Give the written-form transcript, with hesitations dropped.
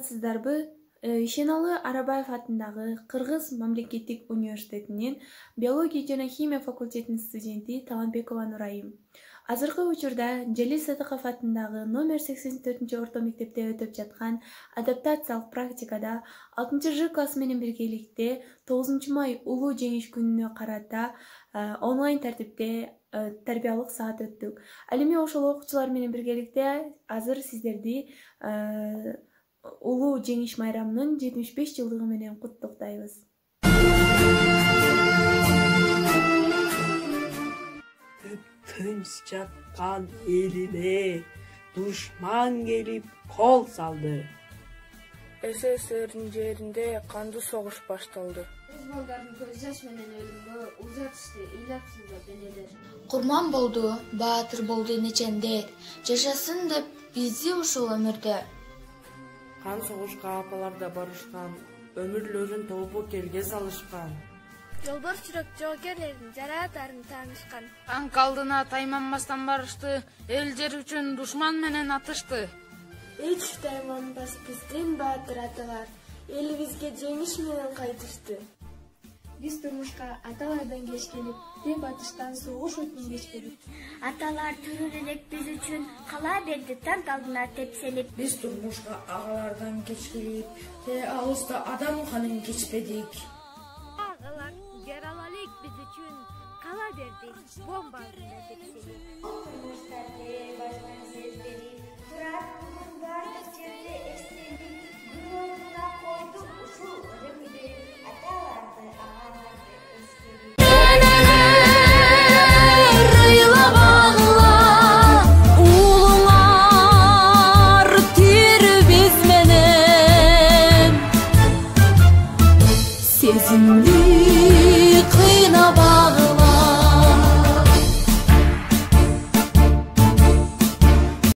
саламатсыздарбы? Ишеналы Арабаев атындагы Кыргыз мамлекеттик университетинин биология жана химия факультетинин студенти Таламбекова Нурайым. Азыркы учурда Желил Садыков атындагы номер 84-орто мектепте өтүп жаткан адаптациялык практикада 6-Ж класс менен биргеликте 9 май улуу жеңиш күнүнө карата онлайн тартипте тарбиялык саат өттүк. Ал эми ошол окуучулар менен биргеликте азыр сиздерди улуу жеңиш майрамынын 75 жылдыгы менен куттуктайбыз. Тынч жаткан элине душман келип кол салды. СССРдин жеринде кандуу согуш башталды. Биз балдардын көз жаш менен өлүмгө узатышты ыйлапсыздар денелер. Курман болду, баатыр болду энечендер. Жашасын деп бизди ушул өмүрдө. Кан согушка апалар да барышкан, өмүрлөрүн тобу келге салышкан. Жолборс жүрөк жоокерлердин жарааттарын таанышкан. Танк алдына тайманбастан барышты, эл жер үчүн душман менен атышты. Эч тайманбас биздин баатыр аталар элибизге жеңиш менен кайтышты. Биз турмушка аталардан кеч келип, деп атыштан согуш өтүн кечпедик. Аталар төрөлө элек биз үчүн кала берди танк алдына тепселип. Биз турмушка агалардан кеч келип, алыста адам канын кечпедик. Агалар жарала элек биз үчүн кала берди бомба алдына тепселип. Турмуштарды башкан сезбедик, турат бүгүн бардык жерде эстедик. Күнөөнүна койдук ушул өлүмдү, аталарды агаларды эскердик. Сезимли